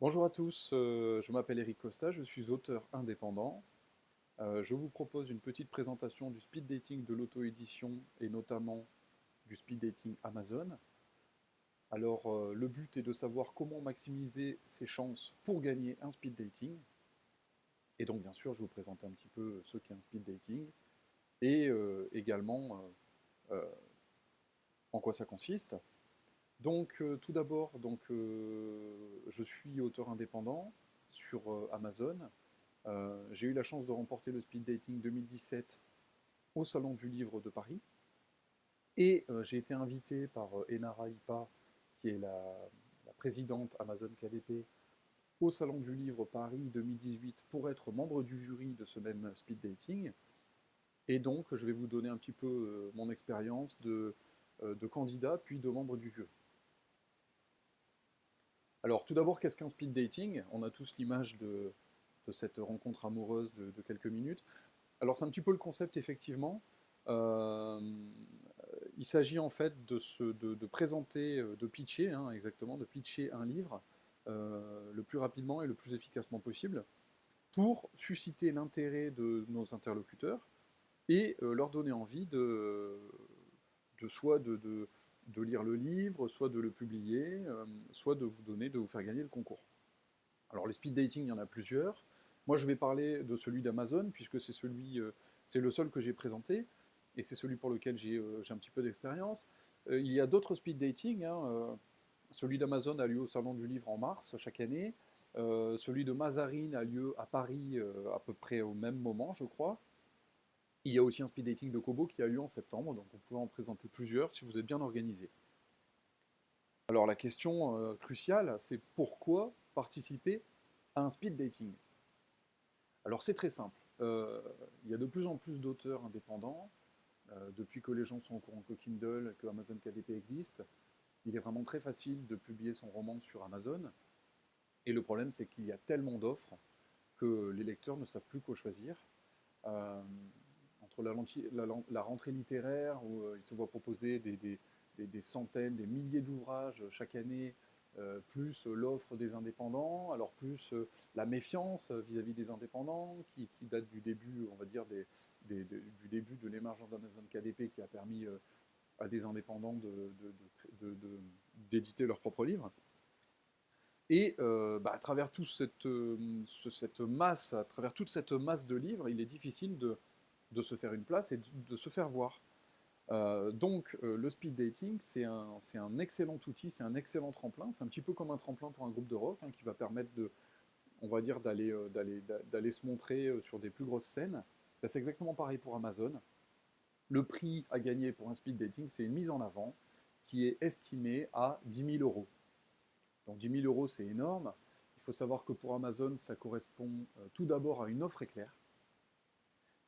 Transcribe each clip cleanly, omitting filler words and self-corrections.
Bonjour à tous, je m'appelle Eric Costa, je suis auteur indépendant. Je vous propose une petite présentation du speed dating de l'auto-édition et notamment du speed dating Amazon. Alors, le but est de savoir comment maximiser ses chances pour gagner un speed dating. Et donc, bien sûr, je vais vous présenter un petit peu ce qu'est un speed dating et également euh, en quoi ça consiste. Donc, tout d'abord, je suis auteur indépendant sur Amazon. J'ai eu la chance de remporter le Speed Dating 2017 au Salon du Livre de Paris. Et j'ai été invité par Enara Ipa, qui est la présidente Amazon KDP, au Salon du Livre Paris 2018 pour être membre du jury de ce même Speed Dating. Et donc, je vais vous donner un petit peu mon expérience de candidat puis de membre du jury. Alors, tout d'abord, qu'est-ce qu'un speed dating? On a tous l'image de cette rencontre amoureuse de quelques minutes. Alors c'est un petit peu le concept effectivement. Euh, il s'agit en fait de présenter, de pitcher, hein, exactement, de pitcher un livre le plus rapidement et le plus efficacement possible pour susciter l'intérêt de nos interlocuteurs et leur donner envie soit de lire le livre, soit de le publier, soit de vous faire gagner le concours. Alors les speed dating, il y en a plusieurs. Moi, je vais parler de celui d'Amazon, puisque c'est le seul que j'ai présenté, et c'est celui pour lequel j'ai un petit peu d'expérience. Il y a d'autres speed dating. Hein, celui d'Amazon a lieu au Salon du Livre en mars chaque année. Celui de Mazarine a lieu à Paris à peu près au même moment, je crois. Il y a aussi un speed dating de Kobo qui a lieu en septembre, donc vous pouvez en présenter plusieurs si vous êtes bien organisé. Alors la question cruciale, c'est pourquoi participer à un speed dating? Alors c'est très simple. Il y a de plus en plus d'auteurs indépendants. Depuis que les gens sont au courant que Kindle, que Amazon KDP existe, il est vraiment très facile de publier son roman sur Amazon. Et le problème, c'est qu'il y a tellement d'offres que les lecteurs ne savent plus quoi choisir. Euh, Entre la rentrée littéraire, où ils se voient proposer des centaines, des milliers d'ouvrages chaque année, plus l'offre des indépendants, alors plus la méfiance vis-à-vis des indépendants, qui date du début, on va dire, du début de l'émergence d'Amazon KDP, qui a permis à des indépendants d'éditer leurs propres livres. Et à travers à travers toute cette masse de livres, il est difficile de se faire une place et de se faire voir. Le speed dating, c'est un excellent outil, c'est un excellent tremplin. C'est un petit peu comme un tremplin pour un groupe de rock hein, qui va permettre on va dire, d'aller se montrer sur des plus grosses scènes. Ben, c'est exactement pareil pour Amazon. Le prix à gagner pour un speed dating, c'est une mise en avant qui est estimée à 10 000 euros. Donc 10 000 euros, c'est énorme. Il faut savoir que pour Amazon, ça correspond tout d'abord à une offre éclair,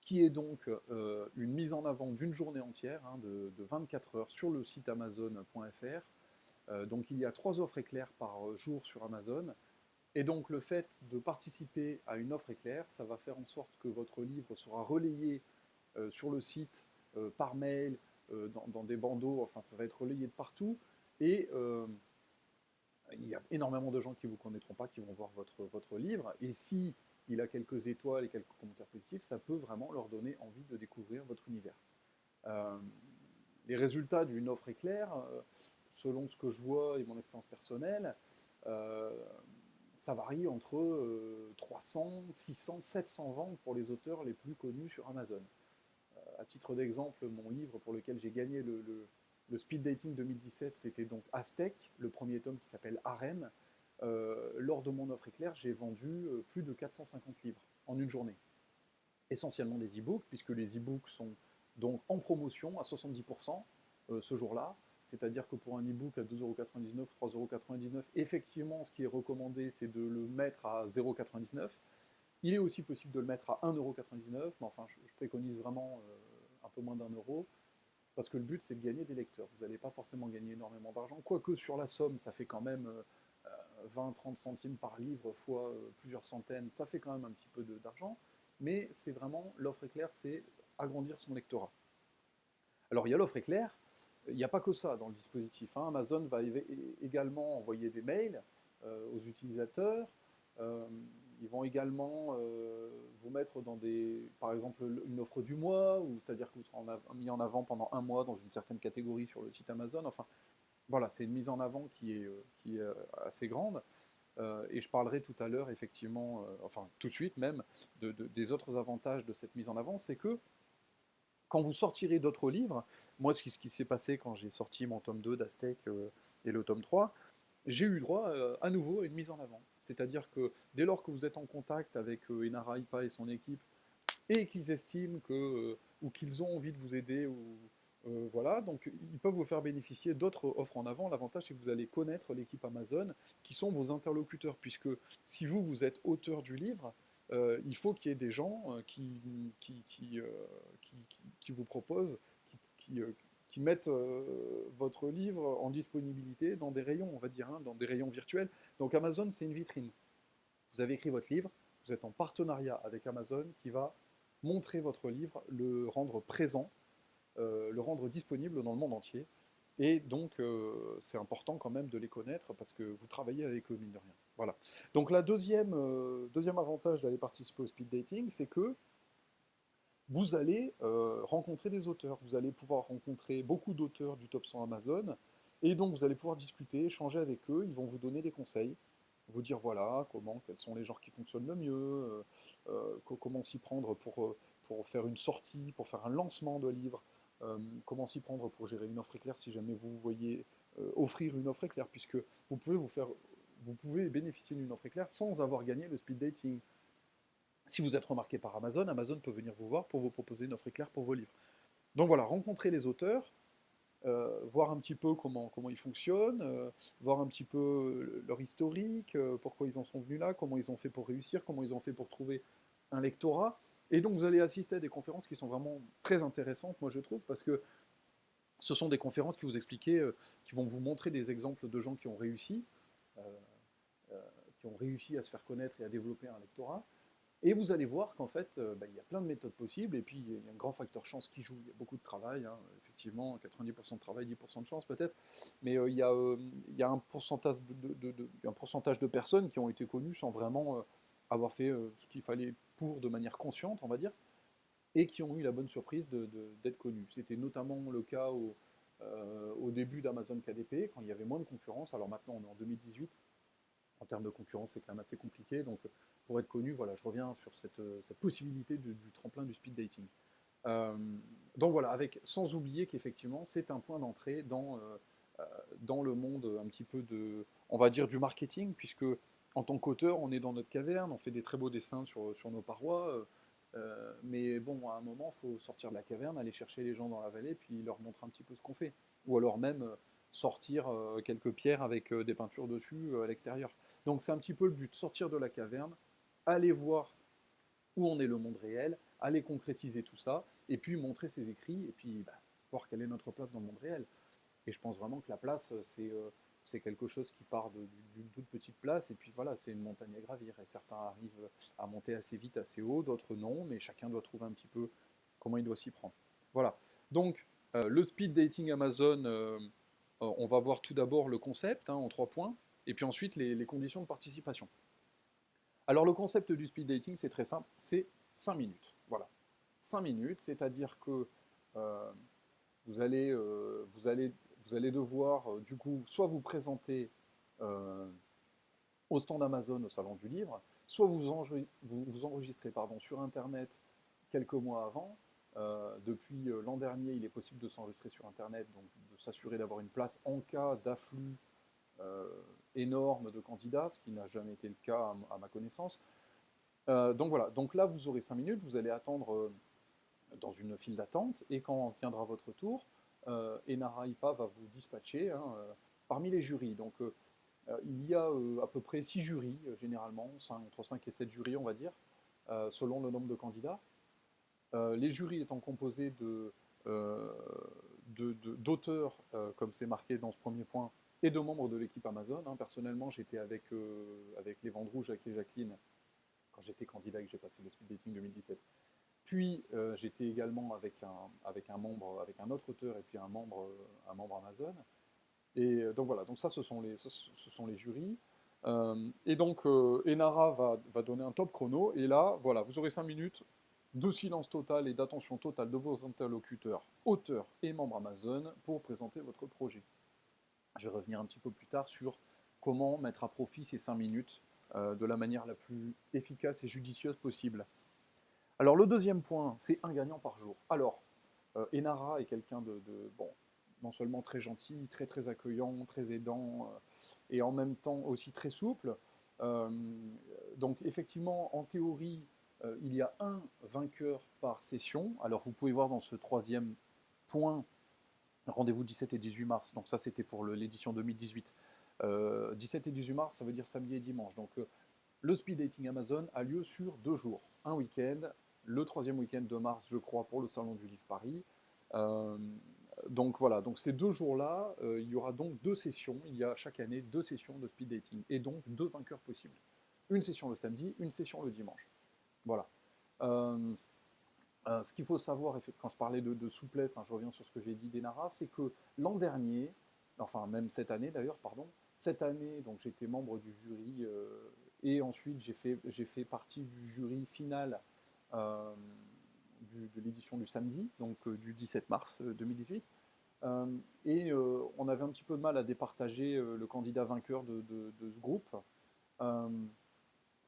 qui est donc une mise en avant d'une journée entière, hein, de 24 heures sur le site amazon.fr. Donc il y a 3 offres éclairs par jour sur Amazon. Et donc le fait de participer à une offre éclair, ça va faire en sorte que votre livre sera relayé sur le site par mail, dans des bandeaux, enfin ça va être relayé de partout. Et il y a énormément de gens qui ne vous connaîtront pas, qui vont voir votre livre. Et si il a quelques étoiles et quelques commentaires positifs, ça peut vraiment leur donner envie de découvrir votre univers. Euh, les résultats d'une offre éclair, selon ce que je vois et mon expérience personnelle, euh, ça varie entre 300, 600, 700 ventes pour les auteurs les plus connus sur Amazon. À titre d'exemple, mon livre pour lequel j'ai gagné le Speed Dating 2017, c'était donc Aztec, le premier tome qui s'appelle Harem. Lors de mon offre éclair, j'ai vendu plus de 450 livres en une journée. Essentiellement des e-books, puisque les e-books sont donc en promotion à 70% ce jour-là. C'est-à-dire que pour un e-book à 2,99 €, 3,99 €, effectivement, ce qui est recommandé, c'est de le mettre à 0,99 €. Il est aussi possible de le mettre à 1,99 €, mais enfin, je préconise vraiment un peu moins d'1 €, parce que le but, c'est de gagner des lecteurs. Vous n'allez pas forcément gagner énormément d'argent, quoique sur la somme, ça fait quand même 20-30 centimes par livre, fois plusieurs centaines, ça fait quand même un petit peu d'argent, mais c'est vraiment, l'offre éclair, c'est agrandir son lectorat. Alors il y a l'offre éclair, il n'y a pas que ça dans le dispositif. Hein. Amazon va également envoyer des mails aux utilisateurs. Euh, Ils vont également vous mettre dans par exemple, une offre du mois, c'est-à-dire que vous serez mis en avant pendant un mois dans une certaine catégorie sur le site Amazon. Enfin, voilà, c'est une mise en avant qui est assez grande. Et je parlerai tout à l'heure, effectivement, enfin tout de suite même, des autres avantages de cette mise en avant, c'est que quand vous sortirez d'autres livres, moi ce qui s'est passé quand j'ai sorti mon tome 2 d'Aztec et le tome 3, j'ai eu droit à nouveau à une mise en avant. C'est-à-dire que dès lors que vous êtes en contact avec Enara Ipa et son équipe, et qu'ils estiment que, ou qu'ils ont envie de vous aider, ou voilà, donc ils peuvent vous faire bénéficier d'autres offres en avant. L'avantage, c'est que vous allez connaître l'équipe Amazon, qui sont vos interlocuteurs, puisque si vous êtes auteur du livre, il faut qu'il y ait des gens qui vous proposent, qui mettent votre livre en disponibilité dans des rayons, on va dire, hein, dans des rayons virtuels. Donc Amazon, c'est une vitrine. Vous avez écrit votre livre, vous êtes en partenariat avec Amazon qui va montrer votre livre, le rendre présent, le rendre disponible dans le monde entier. Et donc, c'est important quand même de les connaître parce que vous travaillez avec eux, mine de rien. Voilà. Donc, deuxième avantage d'aller participer au speed dating, c'est que vous allez rencontrer des auteurs. Vous allez pouvoir rencontrer beaucoup d'auteurs du top 100 Amazon. Et donc, vous allez pouvoir discuter, échanger avec eux. Ils vont vous donner des conseils, vous dire voilà, quels sont les genres qui fonctionnent le mieux, comment s'y prendre pour faire une sortie, pour faire un lancement de livre, comment s'y prendre pour gérer une offre éclair si jamais vous voyez offrir une offre éclair, puisque vous pouvez bénéficier d'une offre éclair sans avoir gagné le speed dating. Si vous êtes remarqué par Amazon, Amazon peut venir vous voir pour vous proposer une offre éclair pour vos livres. Donc voilà, rencontrer les auteurs, voir un petit peu comment ils fonctionnent, voir un petit peu leur historique, pourquoi ils en sont venus là, comment ils ont fait pour réussir, comment ils ont fait pour trouver un lectorat. Et donc vous allez assister à des conférences qui sont vraiment très intéressantes, moi je trouve, parce que ce sont des conférences qui vous expliquent, qui vont vous montrer des exemples de gens euh, euh, qui ont réussi à se faire connaître et à développer un lectorat. Et vous allez voir qu'en fait, il y a plein de méthodes possibles, et puis il y a un grand facteur chance qui joue. Il y a beaucoup de travail, hein, effectivement, 90% de travail, 10% de chance peut-être, mais il y a un un pourcentage de personnes qui ont été connues sans vraiment avoir fait ce qu'il fallait pour de manière consciente, on va dire, et qui ont eu la bonne surprise d'être connues. C'était notamment le cas au début d'Amazon KDP, quand il y avait moins de concurrence. Alors maintenant, on est en 2018, en termes de concurrence, c'est quand même assez compliqué. Donc, pour être connu, voilà, je reviens sur cette possibilité du tremplin du speed dating. Euh, donc voilà, sans oublier qu'effectivement, c'est un point d'entrée dans le monde un petit peu on va dire, du marketing, puisque en tant qu'auteur, on est dans notre caverne, on fait des très beaux dessins sur nos parois. Mais bon, à un moment, il faut sortir de la caverne, aller chercher les gens dans la vallée, puis leur montrer un petit peu ce qu'on fait. Ou alors même sortir quelques pierres avec des peintures dessus à l'extérieur. Donc c'est un petit peu le but, sortir de la caverne, aller voir où en est le monde réel, aller concrétiser tout ça, et puis montrer ses écrits, et puis voir quelle est notre place dans le monde réel. Et je pense vraiment que la place, c'est quelque chose qui part d'une toute petite place, et puis voilà, c'est une montagne à gravir. Et certains arrivent à monter assez vite, assez haut, d'autres non, mais chacun doit trouver un petit peu comment il doit s'y prendre. Voilà. Donc, le speed dating Amazon, on va voir tout d'abord le concept hein, en 3 points, et puis ensuite les conditions de participation. Alors, le concept du speed dating, c'est très simple, c'est 5 minutes. Voilà. 5 minutes, c'est-à-dire que euh, vous allez, euh, vous allez, vous allez devoir, du coup, soit vous présenter euh, au stand Amazon au Salon du Livre, soit vous enregistrez sur Internet quelques mois avant. Depuis l'an dernier, il est possible de s'enregistrer sur Internet, donc de s'assurer d'avoir une place en cas d'afflux euh, énorme de candidats, ce qui n'a jamais été le cas à ma connaissance. Donc voilà, donc là vous aurez 5 minutes, vous allez attendre dans une file d'attente, et quand viendra votre tour, Enara IPA va vous dispatcher hein, parmi les jurys. Donc il y a à peu près 6 jurys, généralement, entre 5 et 7 jurys, on va dire, selon le nombre de candidats. Les jurys étant composés euh, d'auteurs, comme c'est marqué dans ce premier point, et de membres de l'équipe Amazon. Hein. Personnellement, j'étais avec les Vendes Rouges, avec les Jacqueline, quand j'étais candidat et que j'ai passé le speed dating 2017. Puis j'étais également avec un membre, avec un autre auteur et puis un membre Amazon. Et donc voilà, donc ça ce sont les jurys. Et donc, Enara va donner un top chrono, et là, voilà, vous aurez 5 minutes de silence total et d'attention totale de vos interlocuteurs, auteurs et membres Amazon, pour présenter votre projet. Je vais revenir un petit peu plus tard sur comment mettre à profit ces 5 minutes de la manière la plus efficace et judicieuse possible. Alors, le deuxième point, c'est un gagnant par jour. Alors, Enara est quelqu'un bon, non seulement très gentil, très très accueillant, très aidant, et en même temps aussi très souple. Euh, donc effectivement, en théorie, il y a un vainqueur par session. Alors vous pouvez voir dans ce troisième point, rendez-vous 17 et 18 mars, donc ça c'était pour l'édition 2018. 17 et 18 mars, ça veut dire samedi et dimanche. Donc le speed dating Amazon a lieu sur 2 jours, un week-end, le troisième week-end de mars, je crois, pour le Salon du Livre Paris. Euh, donc voilà, donc ces 2 jours-là, il y aura donc 2 sessions. Il y a chaque année 2 sessions de speed dating et donc 2 vainqueurs possibles. Une session le samedi, une session le dimanche. Voilà. Euh, Ce qu'il faut savoir, quand je parlais de souplesse, hein, je reviens sur ce que j'ai dit d'Enara, c'est que l'an dernier, enfin même cette année d'ailleurs, pardon, cette année, donc j'étais membre du jury et ensuite j'ai fait partie du jury final euh, de l'édition du samedi, donc du 17 mars 2018. On avait un petit peu de mal à départager le candidat vainqueur de ce groupe. Euh,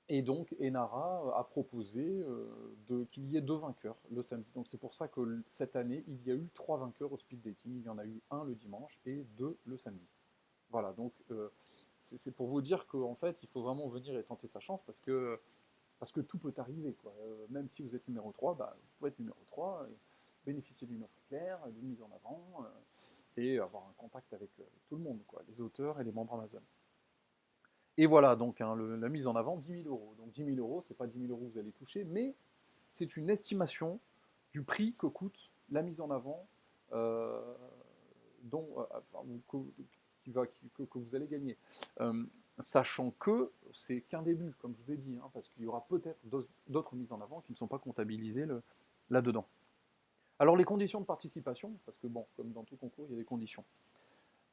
et donc, Enara a proposé qu'il y ait 2 vainqueurs le samedi. Donc, c'est pour ça que cette année, il y a eu 3 vainqueurs au speed dating. Il y en a eu un le dimanche et 2 le samedi. Voilà, donc c'est pour vous dire qu'en fait, il faut vraiment venir et tenter sa chance parce que tout peut arriver, quoi. Même si vous êtes numéro 3, bah, vous pouvez être numéro 3, et bénéficier d'une offre claire, d'une mise en avant, et avoir un contact avec tout le monde, quoi, les auteurs et les membres Amazon. Et voilà, donc hein, la mise en avant, 10 000 euros. Donc 10 000 euros, ce n'est pas 10 000 euros que vous allez toucher, mais c'est une estimation du prix que coûte la mise en avant euh, enfin, que vous allez gagner. Euh, Sachant que c'est qu'un début, comme je vous ai dit, hein, parce qu'il y aura peut-être d'autres mises en avant qui ne sont pas comptabilisées là-dedans. Alors les conditions de participation, parce que bon, comme dans tout concours, il y a des conditions.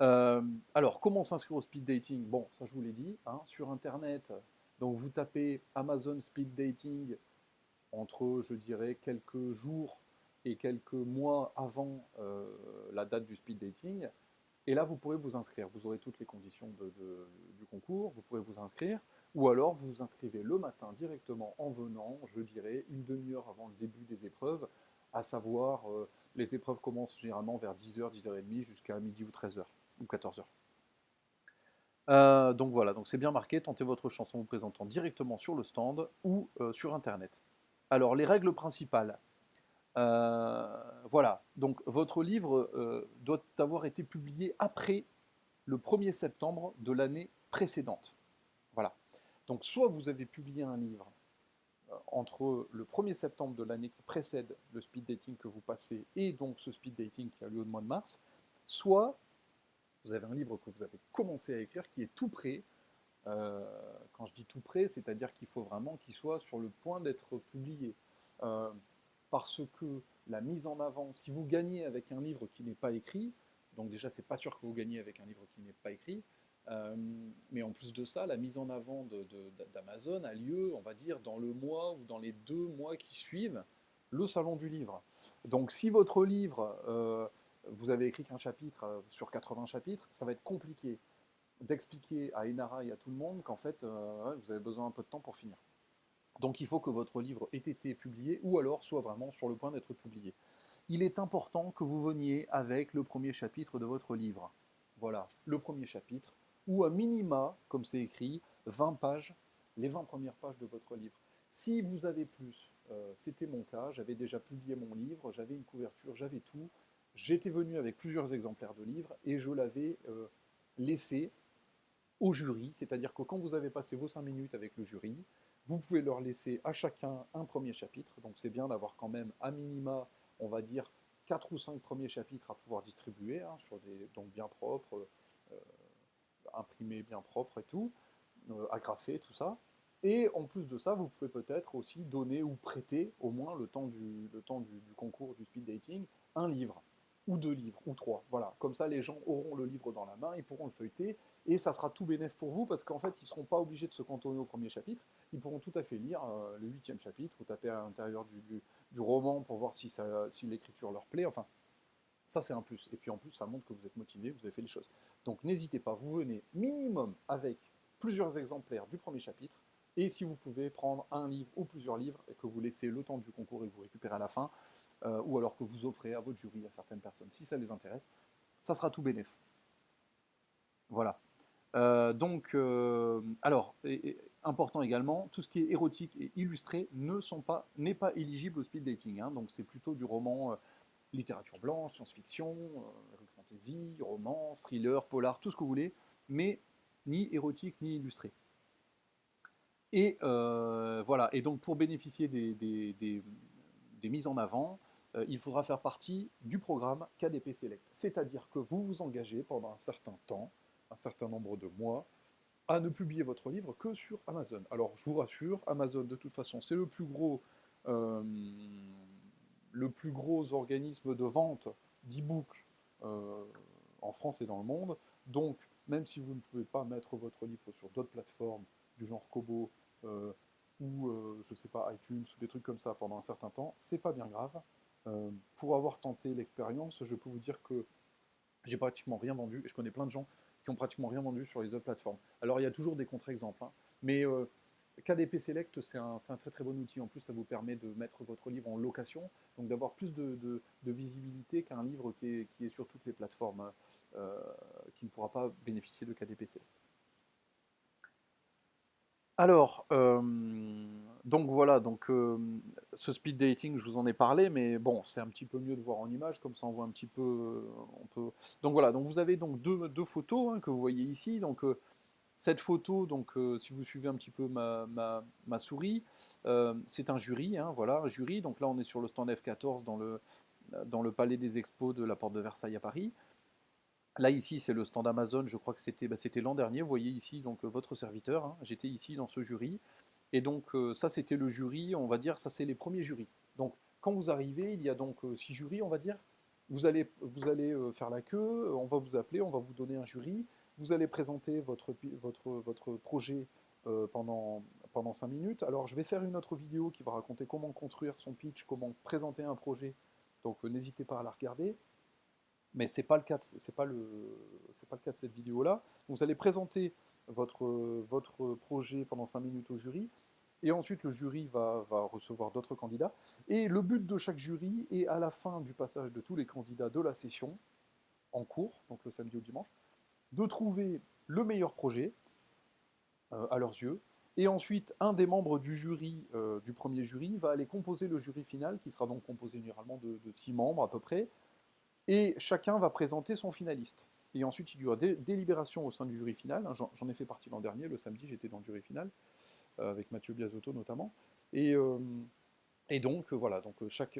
Euh, alors, comment s'inscrire au speed dating? Bon, ça je vous l'ai dit, hein, sur Internet. Donc, vous tapez Amazon Speed Dating entre, je dirais, quelques jours et quelques mois avant la date du speed dating. Et là, vous pourrez vous inscrire. Vous aurez toutes les conditions du concours. Vous pourrez vous inscrire. Ou alors, vous vous inscrivez le matin directement en venant, je dirais, une demi-heure avant le début des épreuves, à savoir, les épreuves commencent généralement vers 10h, 10h30 jusqu'à midi ou 13h ou 14h. Donc voilà, donc c'est bien marqué, tentez votre chance en vous présentant directement sur le stand ou sur Internet. Alors les règles principales. Voilà, donc votre livre doit avoir été publié après le 1er septembre de l'année précédente. Voilà. Donc soit vous avez publié un livre entre le 1er septembre de l'année qui précède le speed dating que vous passez et donc ce speed dating qui a lieu au mois de mars, soit vous avez un livre que vous avez commencé à écrire qui est tout prêt. Quand je dis tout prêt, c'est-à-dire qu'il faut vraiment qu'il soit sur le point d'être publié. Euh, Parce que la mise en avant, si vous gagnez avec un livre qui n'est pas écrit, donc déjà c'est pas sûr que vous gagnez avec un livre qui n'est pas écrit, mais en plus de ça, la mise en avant d'Amazon a lieu, on va dire, dans le mois ou dans les 2 mois qui suivent le salon du livre. Donc si votre livre, vous avez écrit qu'un chapitre sur 80 chapitres, ça va être compliqué d'expliquer à Enara et à tout le monde qu'en fait, vous avez besoin un peu de temps pour finir. Donc il faut que votre livre ait été publié ou alors soit vraiment sur le point d'être publié. Il est important que vous veniez avec le premier chapitre de votre livre. Voilà, le premier chapitre, ou à minima, comme c'est écrit, 20 pages, les 20 premières pages de votre livre. Si vous avez plus, c'était mon cas, j'avais déjà publié mon livre, j'avais une couverture, j'avais tout, j'étais venu avec plusieurs exemplaires de livres et je l'avais laissé au jury, c'est-à-dire que quand vous avez passé vos 5 minutes avec le jury, vous pouvez leur laisser à chacun un premier chapitre, donc c'est bien d'avoir quand même à minima, on va dire, 4 ou 5 premiers chapitres à pouvoir distribuer, hein, donc bien propres, euh, imprimés bien propres et tout, agrafés, tout ça. Et en plus de ça, vous pouvez peut-être aussi donner ou prêter, au moins le temps du concours du speed dating, un livre, ou 2 livres, ou 3. Voilà, comme ça les gens auront le livre dans la main, ils pourront le feuilleter, Et ça sera tout bénef pour vous parce qu'en fait, ils ne seront pas obligés de se cantonner au premier chapitre. Ils pourront tout à fait lire le 8e chapitre ou taper à l'intérieur du roman pour voir si l'écriture leur plaît. Enfin, ça, c'est un plus. Et puis en plus, ça montre que vous êtes motivé, vous avez fait les choses. Donc n'hésitez pas, vous venez minimum avec plusieurs exemplaires du premier chapitre. Et si vous pouvez prendre un livre ou plusieurs livres et que vous laissez le temps du concours et que vous récupérez à la fin, ou alors que vous offrez à votre jury, à certaines personnes, si ça les intéresse, ça sera tout bénef. Voilà. Alors, important également, tout ce qui est érotique et illustré n'est pas éligible au speed dating. Hein, donc c'est plutôt du roman littérature blanche, science-fiction, fantasy, romance, thriller, polar, tout ce que vous voulez, mais ni érotique ni illustré. Et voilà. Et donc pour bénéficier des mises en avant, il faudra faire partie du programme KDP Select. C'est-à-dire que vous vous engagez pendant un certain temps, un certain nombre de mois, à ne publier votre livre que sur Amazon. Alors je vous rassure, Amazon de toute façon c'est le plus gros organisme de vente d'e-book en France et dans le monde. Donc même si vous ne pouvez pas mettre votre livre sur d'autres plateformes du genre Kobo ou je sais pas iTunes ou des trucs comme ça pendant un certain temps, c'est pas bien grave. Pour avoir tenté l'expérience, je peux vous dire que j'ai pratiquement rien vendu et je connais plein de gens qui ont pratiquement rien vendu sur les autres plateformes. Alors il y a toujours des contre-exemples, hein, mais KDP Select, c'est un très très bon outil. En plus, ça vous permet de mettre votre livre en location, donc d'avoir plus de visibilité qu'un livre qui est sur toutes les plateformes, qui ne pourra pas bénéficier de KDP Select. Alors, donc voilà, ce speed dating, je vous en ai parlé, mais bon, c'est un petit peu mieux de voir en image, comme ça on voit un petit peu, on peut. Donc voilà, donc vous avez donc deux photos hein, que vous voyez ici. Donc cette photo, donc si vous suivez un petit peu ma souris, c'est un jury, hein, voilà, un jury. Donc là, on est sur le stand F14 dans le palais des expos de la Porte de Versailles à Paris. Là, ici, c'est le stand Amazon, je crois que c'était l'an dernier. Vous voyez ici donc votre serviteur, hein, j'étais ici dans ce jury. Et donc, ça, c'était le jury, on va dire, ça, c'est les premiers jurys. Donc, quand vous arrivez, il y a donc 6 jurys, on va dire. Vous allez faire la queue, on va vous appeler, on va vous donner un jury. Vous allez présenter votre projet pendant 5 minutes. Alors, je vais faire une autre vidéo qui va raconter comment construire son pitch, comment présenter un projet. Donc, n'hésitez pas à la regarder. Mais ce n'est pas, pas le cas de cette vidéo-là. Vous allez présenter votre projet pendant 5 minutes au jury, et ensuite le jury va recevoir d'autres candidats. Et le but de chaque jury est, à la fin du passage de tous les candidats de la session, en cours, donc le samedi ou dimanche, de trouver le meilleur projet, à leurs yeux, et ensuite un des membres du jury, du premier jury, va aller composer le jury final, qui sera donc composé généralement de 6 membres à peu près, et chacun va présenter son finaliste. Et ensuite, il y aura des délibérations au sein du jury final. J'en ai fait partie l'an dernier, le samedi, j'étais dans le jury final, avec Mathieu Biasotto notamment. Et donc, voilà, donc chaque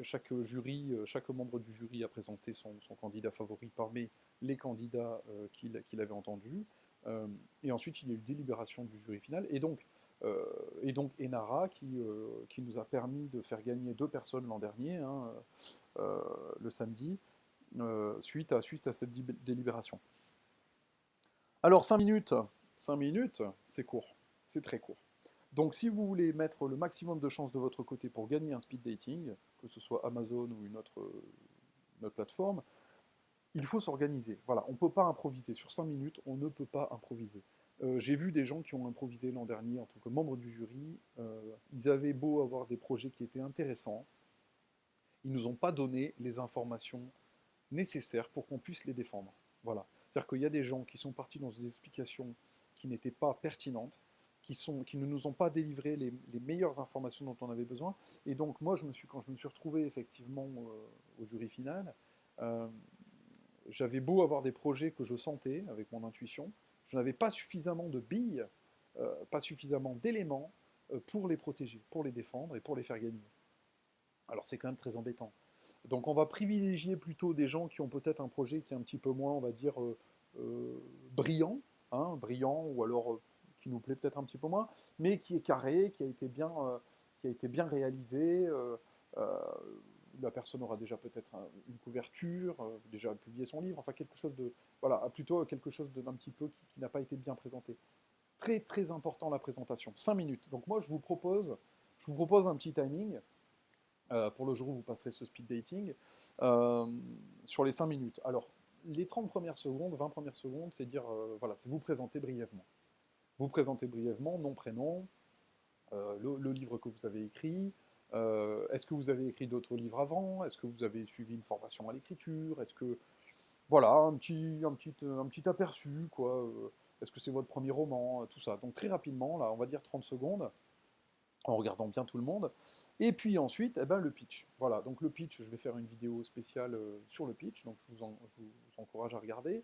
membre du jury a présenté son candidat favori parmi les candidats qu'il avait entendus. Et ensuite, il y a eu délibération du jury final. Et donc Enara, qui nous a permis de faire gagner 2 personnes l'an dernier, hein, le samedi, suite à cette délibération. Alors 5 minutes, c'est court, c'est très court. Donc si vous voulez mettre le maximum de chances de votre côté pour gagner un speed dating, que ce soit Amazon ou une autre plateforme, il faut s'organiser. Voilà, on ne peut pas improviser. Sur 5 minutes, on ne peut pas improviser. J'ai vu des gens qui ont improvisé l'an dernier en tant que membre du jury. Ils avaient beau avoir des projets qui étaient intéressants. Ils ne nous ont pas donné les informations nécessaires pour qu'on puisse les défendre. Voilà. C'est-à-dire qu'il y a des gens qui sont partis dans des explications qui n'étaient pas pertinentes, qui ne nous ont pas délivré les meilleures informations dont on avait besoin. Et donc moi, quand je me suis retrouvé effectivement au jury final, j'avais beau avoir des projets que je sentais avec mon intuition, je n'avais pas suffisamment de billes, pas suffisamment d'éléments pour les protéger, pour les défendre et pour les faire gagner. Alors c'est quand même très embêtant. Donc on va privilégier plutôt des gens qui ont peut-être un projet qui est un petit peu moins, on va dire, brillant, hein, brillant, ou alors qui nous plaît peut-être un petit peu moins, mais qui est carré, qui a été bien réalisé. où la personne aura déjà peut-être une couverture, déjà publié son livre, enfin quelque chose de, voilà, plutôt quelque chose d'un petit peu qui n'a pas été bien présenté. Très très important la présentation, 5 minutes. Donc moi je vous propose un petit timing pour le jour où vous passerez ce speed dating euh, sur les 5 minutes. Alors les 30 premières secondes, 20 premières secondes, c'est dire, voilà, c'est vous présenter brièvement. Vous présentez brièvement, nom, prénom, le livre que vous avez écrit. Est-ce que vous avez écrit d'autres livres avant? Est-ce que vous avez suivi une formation à l'écriture? Est-ce que voilà un petit aperçu quoi? Est-ce que c'est votre premier roman? Tout ça. Donc très rapidement, là, on va dire 30 secondes, en regardant bien tout le monde. Et puis ensuite, eh ben, le pitch. Voilà. Donc le pitch, je vais faire une vidéo spéciale sur le pitch. Donc je vous encourage à regarder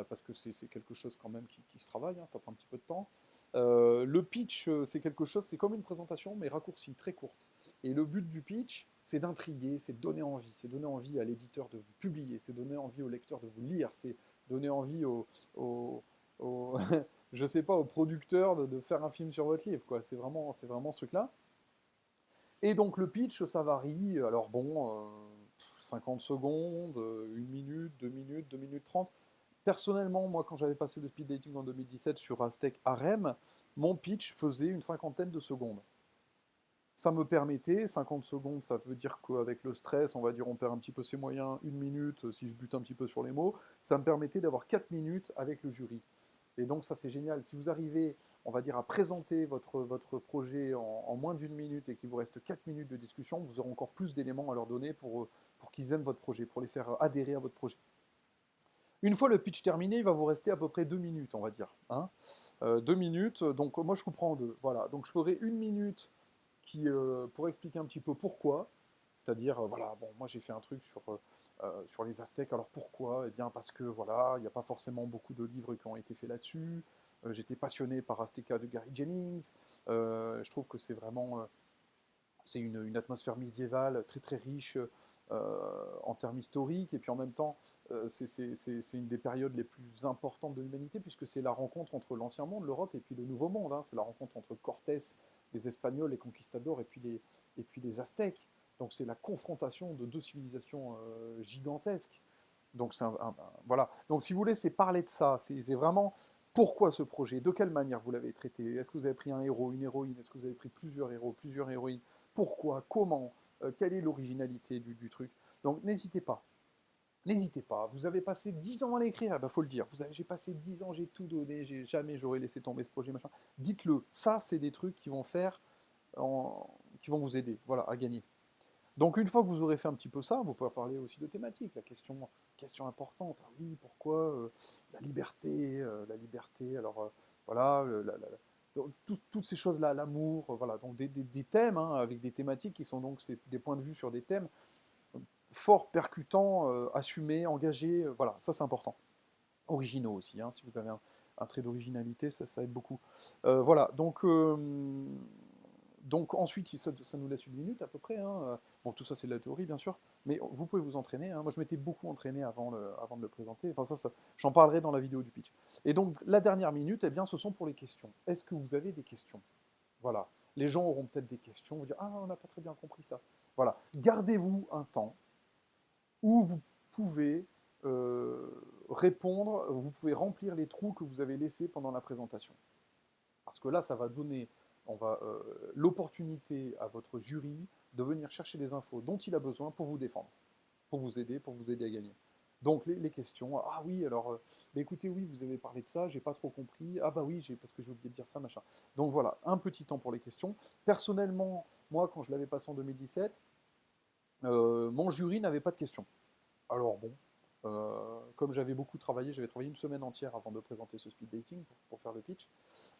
parce que c'est quelque chose quand même qui se travaille, hein, ça prend un petit peu de temps. Le pitch, c'est quelque chose, c'est comme une présentation, mais raccourcie, très courte. Et le but du pitch, c'est d'intriguer, c'est donner envie à l'éditeur de vous publier, c'est donner envie au lecteur de vous lire, c'est donner envie au je sais pas, au producteur de faire un film sur votre livre, quoi. C'est vraiment ce truc-là. Et donc le pitch, ça varie. Alors bon, 50 secondes, 1 minute, 2 minutes, 2 minutes 30. Personnellement, moi, quand j'avais passé le speed dating en 2017 sur Aztec Harem, mon pitch faisait une cinquantaine de secondes. Ça me permettait, 50 secondes, ça veut dire qu'avec le stress, on va dire on perd un petit peu ses moyens, 1 minute, si je bute un petit peu sur les mots, ça me permettait d'avoir 4 minutes avec le jury. Et donc ça c'est génial. Si vous arrivez, on va dire, à présenter votre projet en moins d'1 minute et qu'il vous reste 4 minutes de discussion, vous aurez encore plus d'éléments à leur donner pour qu'ils aiment votre projet, pour les faire adhérer à votre projet. Une fois le pitch terminé, il va vous rester à peu près 2 minutes, on va dire. Hein 2 minutes, donc moi je comprends en deux. Voilà, donc je ferai 1 minute pour expliquer un petit peu pourquoi. C'est-à-dire, voilà, bon, moi j'ai fait un truc sur les Aztèques. Alors pourquoi? Eh bien parce que voilà, il n'y a pas forcément beaucoup de livres qui ont été faits là-dessus. J'étais passionné par Azteca de Gary Jennings. Je trouve que c'est vraiment c'est une atmosphère médiévale très très riche en termes historiques. Et puis en même temps, c'est une des périodes les plus importantes de l'humanité puisque c'est la rencontre entre l'ancien monde, l'Europe, et puis le nouveau monde. Hein. C'est la rencontre entre Cortés, les Espagnols, les conquistadors, et puis les Aztèques. Donc c'est la confrontation de deux civilisations gigantesques. Donc voilà. Donc si vous voulez, c'est parler de ça. C'est vraiment pourquoi ce projet, de quelle manière vous l'avez traité. Est-ce que vous avez pris un héros, une héroïne? Est-ce que vous avez pris plusieurs héros, plusieurs héroïnes? Pourquoi? Comment? Quelle est l'originalité du truc? Donc n'hésitez pas. N'hésitez pas. Vous avez passé 10 ans à l'écrire, il faut le dire. J'ai passé 10 ans, j'ai tout donné, jamais j'aurais laissé tomber ce projet, machin. Dites-le. Ça, c'est des trucs qui vont qui vont vous aider, voilà, à gagner. Donc une fois que vous aurez fait un petit peu ça, vous pouvez parler aussi de thématiques. Question importante. Ah oui, pourquoi la liberté. Alors voilà, toutes ces choses-là, l'amour, voilà, donc des thèmes hein, avec des thématiques qui sont donc des points de vue sur des thèmes forts, percutants, assumés, engagés. Voilà, ça c'est important. Originaux aussi, hein, si vous avez un trait d'originalité, ça aide beaucoup. Voilà, donc ensuite, ça nous laisse 1 minute à peu près. Hein. Bon, tout ça c'est de la théorie bien sûr, mais vous pouvez vous entraîner. Hein. Moi je m'étais beaucoup entraîné avant de le présenter. Enfin j'en parlerai dans la vidéo du pitch. Et donc la dernière minute, eh bien, ce sont pour les questions. Est-ce que vous avez des questions? Voilà. Les gens auront peut-être des questions, vous dire ah on n'a pas très bien compris ça. Voilà. Gardez-vous un temps où vous pouvez répondre, vous pouvez remplir les trous que vous avez laissés pendant la présentation. Parce que là, ça va donner l'opportunité à votre jury de venir chercher les infos dont il a besoin pour vous défendre, pour vous aider à gagner. Donc les questions, ah oui, alors, bah écoutez, oui, vous avez parlé de ça, j'ai pas trop compris, ah bah oui, parce que j'ai oublié de dire ça, machin. Donc voilà, un petit temps pour les questions. Personnellement, moi, quand je l'avais passé en 2017, mon jury n'avait pas de questions. Alors bon, comme j'avais beaucoup travaillé, j'avais travaillé une semaine entière avant de présenter ce speed dating pour faire le pitch.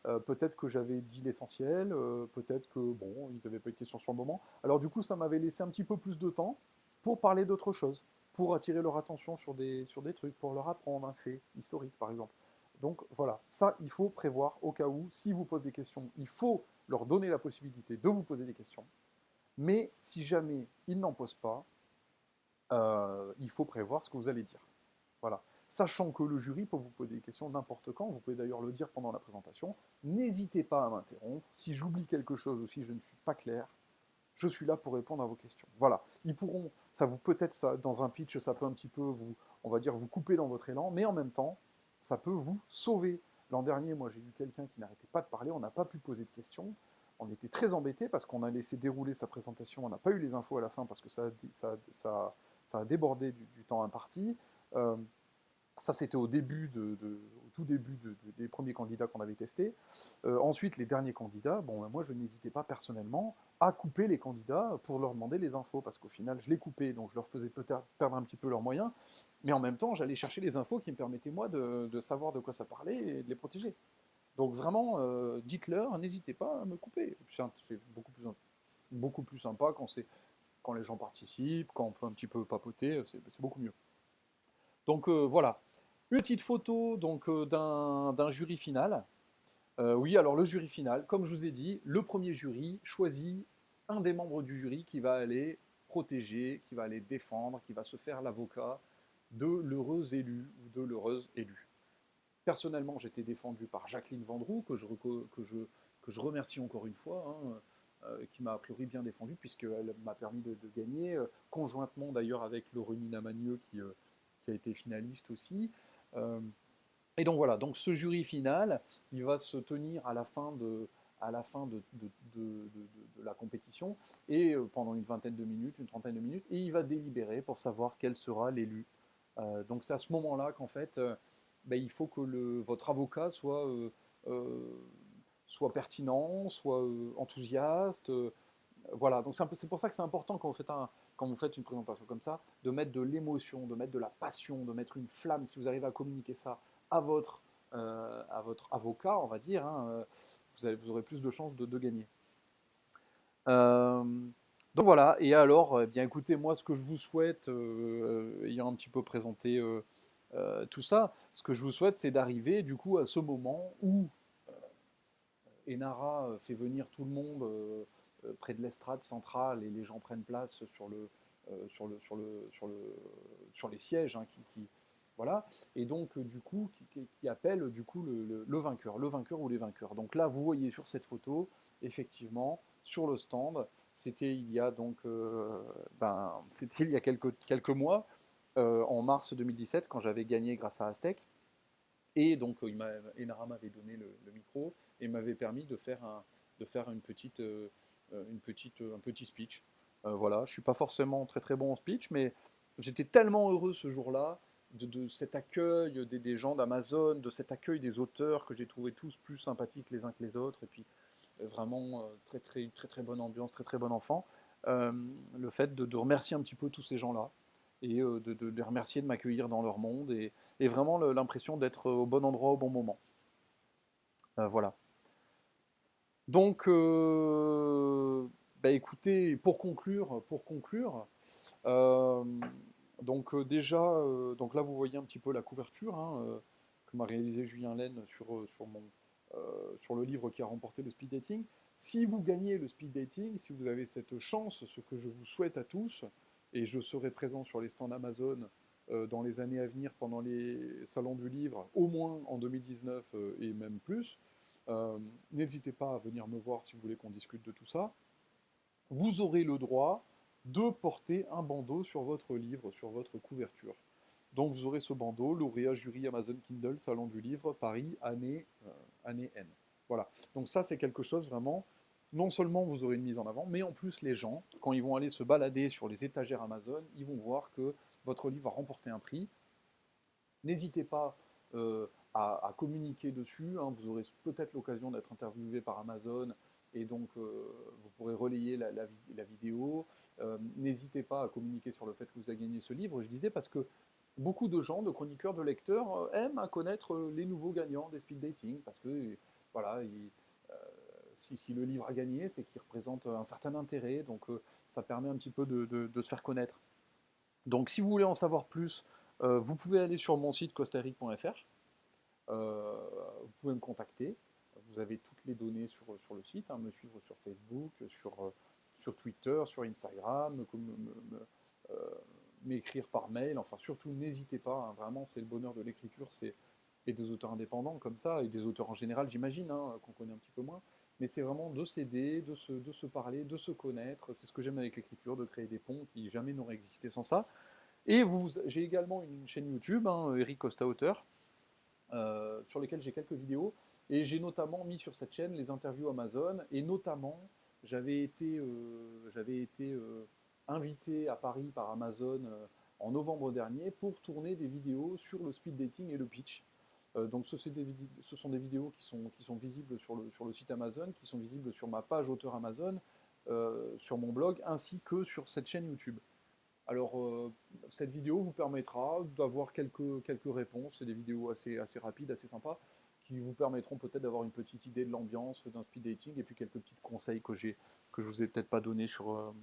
Peut-être que j'avais dit l'essentiel, peut-être que bon, ils n'avaient pas eu de questions sur le moment. Alors du coup, ça m'avait laissé un petit peu plus de temps pour parler d'autre chose, pour attirer leur attention sur des trucs, pour leur apprendre un fait historique, par exemple. Donc voilà, ça, il faut prévoir au cas où, s'ils vous posent des questions, il faut leur donner la possibilité de vous poser des questions. Mais si jamais ils n'en posent pas, il faut prévoir ce que vous allez dire. Voilà. Sachant que le jury peut vous poser des questions n'importe quand, vous pouvez d'ailleurs le dire pendant la présentation, n'hésitez pas à m'interrompre. Si j'oublie quelque chose ou si je ne suis pas clair, je suis là pour répondre à vos questions. Voilà, ils pourront, ça vous peut-être, ça, dans un pitch, ça peut un petit peu vous, on va dire, vous couper dans votre élan, mais en même temps, ça peut vous sauver. L'an dernier, moi, j'ai eu quelqu'un qui n'arrêtait pas de parler, on n'a pas pu poser de questions, on était très embêtés parce qu'on a laissé dérouler sa présentation, on n'a pas eu les infos à la fin parce que ça a débordé du temps imparti. Euh, Ça, c'était au tout début des premiers candidats qu'on avait testés. Ensuite, les derniers candidats, bon, moi, je n'hésitais pas personnellement à couper les candidats pour leur demander les infos, parce qu'au final, je les coupais, donc je leur faisais peut-être perdre un petit peu leurs moyens, mais en même temps, j'allais chercher les infos qui me permettaient, moi, de savoir de quoi ça parlait et de les protéger. Donc vraiment, dites-leur, n'hésitez pas à me couper. C'est beaucoup plus sympa quand les gens participent, quand on peut un petit peu papoter, c'est beaucoup mieux. Donc voilà, une petite photo donc d'un jury final. Oui, alors le jury final, comme je vous ai dit, le premier jury choisit un des membres du jury qui va aller protéger, qui va aller défendre, qui va se faire l'avocat de l'heureux élu ou de l'heureuse élue. Personnellement, j'étais défendu par Jacqueline Vendroux, que je remercie encore une fois, hein, qui m'a a priori bien défendu, puisqu'elle m'a permis de gagner, conjointement d'ailleurs avec Laurine Magneux, qui a été finaliste aussi. Euh, et donc voilà, donc ce jury final, il va se tenir à la fin de la compétition, et pendant une vingtaine de minutes, une trentaine de minutes, et il va délibérer pour savoir quel sera l'élu. Donc c'est à ce moment-là qu'en fait, ben, il faut que votre avocat euh, soit pertinent, soit enthousiaste. Voilà, donc c'est pour ça que c'est important quand vous faites une présentation comme ça, de mettre de l'émotion, de mettre de la passion, de mettre une flamme. Si vous arrivez à communiquer ça à à votre avocat, on va dire, hein, vous aurez plus de chances de gagner. Euh, donc voilà, et alors, eh bien écoutez, moi ce que je vous souhaite, ayant un petit peu présenté tout ça, ce que je vous souhaite, c'est d'arriver du coup à ce moment où Enara fait venir tout le monde près de l'estrade centrale et les gens prennent place sur les sièges, hein, voilà, et donc du coup qui appelle du coup le vainqueur ou les vainqueurs. Donc là, vous voyez sur cette photo, effectivement, sur le stand, c'était il y a donc c'était il y a quelques mois, en mars 2017, quand j'avais gagné grâce à Aztec. Et donc, Enara m'avait donné le micro et m'avait permis de faire un petit speech. Voilà, je ne suis pas forcément très très bon en speech, mais j'étais tellement heureux ce jour-là de cet accueil des gens d'Amazon, de cet accueil des auteurs que j'ai trouvé tous plus sympathiques les uns que les autres, et puis vraiment très très très très bonne ambiance, très très bon enfant. Euh, le fait de remercier un petit peu tous ces gens-là et de les remercier de m'accueillir dans leur monde et vraiment l'impression d'être au bon endroit au bon moment. Voilà. Donc, bah écoutez, pour conclure, euh, donc déjà, donc là vous voyez un petit peu la couverture, hein, que m'a réalisé Julien Laine sur le livre qui a remporté le speed dating. Si vous gagnez le speed dating, si vous avez cette chance, ce que je vous souhaite à tous, et je serai présent sur les stands Amazon dans les années à venir pendant les salons du livre, au moins en 2019 et même plus, n'hésitez pas à venir me voir si vous voulez qu'on discute de tout ça. Vous aurez le droit de porter un bandeau sur votre livre, sur votre couverture. Donc vous aurez ce bandeau, lauréat jury Amazon Kindle, Salon du Livre, Paris, année N. Voilà. Donc ça, c'est quelque chose vraiment, non seulement vous aurez une mise en avant, mais en plus les gens, quand ils vont aller se balader sur les étagères Amazon, ils vont voir que votre livre a remporté un prix. N'hésitez pas à communiquer dessus, hein. Vous aurez peut-être l'occasion d'être interviewé par Amazon et donc vous pourrez relayer la vidéo. N'hésitez pas à communiquer sur le fait que vous avez gagné ce livre. Je disais parce que beaucoup de gens, de chroniqueurs, de lecteurs aiment à connaître les nouveaux gagnants des speed dating parce que voilà, euh, si le livre a gagné, c'est qu'il représente un certain intérêt, donc ça permet un petit peu de se faire connaître. Donc si vous voulez en savoir plus, vous pouvez aller sur mon site costaric.fr. Vous pouvez me contacter. Vous avez toutes les données sur le site, hein, me suivre sur Facebook, sur Twitter, sur Instagram, m'écrire par mail. Enfin, surtout, n'hésitez pas. Hein, vraiment, c'est le bonheur de l'écriture. Et des auteurs indépendants comme ça, et des auteurs en général, j'imagine, hein, qu'on connaît un petit peu moins. mais c'est vraiment de s'aider, de se parler, de se connaître. C'est ce que j'aime avec l'écriture, de créer des ponts qui jamais n'auraient existé sans ça. Et j'ai également une chaîne YouTube, hein, Eric Costa Auteur, sur lesquelles j'ai quelques vidéos. Et j'ai notamment mis sur cette chaîne les interviews Amazon. Et notamment, j'avais été invité à Paris par Amazon en novembre dernier pour tourner des vidéos sur le speed dating et le pitch. Donc ce sont des vidéos qui sont visibles sur le site Amazon, qui sont visibles sur ma page auteur Amazon, sur mon blog, ainsi que sur cette chaîne YouTube. Alors, cette vidéo vous permettra d'avoir quelques réponses. C'est des vidéos assez rapides, assez sympas, qui vous permettront peut-être d'avoir une petite idée de l'ambiance d'un speed dating et puis quelques petits conseils que je vous ai peut-être pas donnés sur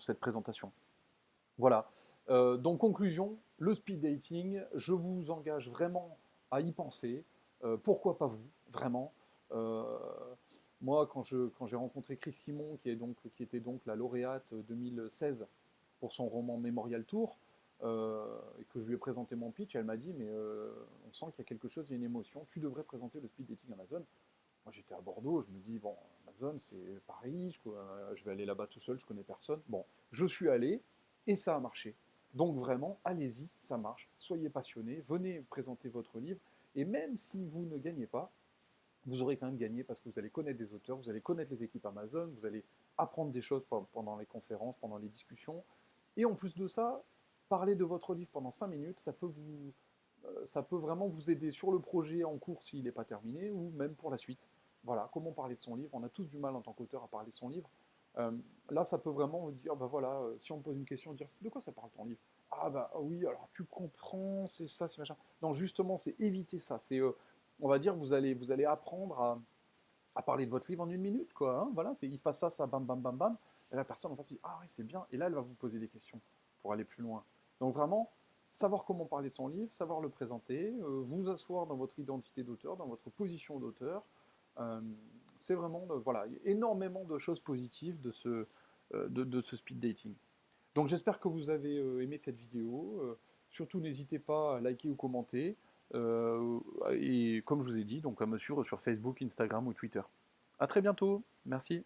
cette présentation. Voilà. Donc, conclusion, le speed dating, je vous engage vraiment à y penser. Pourquoi pas vous, vraiment. Euh, Moi, quand j'ai rencontré Chris Simon, qui était donc la lauréate 2016 pour son roman Memorial Tour, et que je lui ai présenté mon pitch, elle m'a dit, mais on sent qu'il y a quelque chose, il y a une émotion, tu devrais présenter le speed dating Amazon. Moi, j'étais à Bordeaux, je me dis, bon, Amazon, c'est Paris, je vais aller là-bas tout seul, je connais personne. Bon, je suis allé, et ça a marché. Donc vraiment, allez-y, ça marche. Soyez passionnés, venez présenter votre livre, et même si vous ne gagnez pas, vous aurez quand même gagné parce que vous allez connaître des auteurs, vous allez connaître les équipes Amazon, vous allez apprendre des choses pendant les conférences, pendant les discussions. Et en plus de ça, parler de votre livre pendant 5 minutes, ça peut vraiment vous aider sur le projet en cours s'il n'est pas terminé ou même pour la suite. Voilà, comment parler de son livre. On a tous du mal en tant qu'auteur à parler de son livre. Euh, Là, ça peut vraiment vous dire, bah voilà, si on me pose une question, dire de quoi ça parle ton livre? Ah bah oui, alors tu comprends, c'est ça, c'est machin. Non, justement, c'est éviter ça. On va dire, vous allez apprendre à parler de votre livre en 1 minute, quoi. Hein, voilà, il se passe ça, bam, bam, bam, bam. Et la personne en face dit, ah oui, c'est bien. Et là, elle va vous poser des questions pour aller plus loin. Donc vraiment, savoir comment parler de son livre, savoir le présenter, vous asseoir dans votre identité d'auteur, dans votre position d'auteur. Euh, c'est vraiment, voilà, énormément de choses positives de ce speed dating. Donc j'espère que vous avez aimé cette vidéo. Surtout n'hésitez pas à liker ou commenter. Et comme je vous ai dit, donc à me suivre sur Facebook, Instagram ou Twitter. À très bientôt. Merci.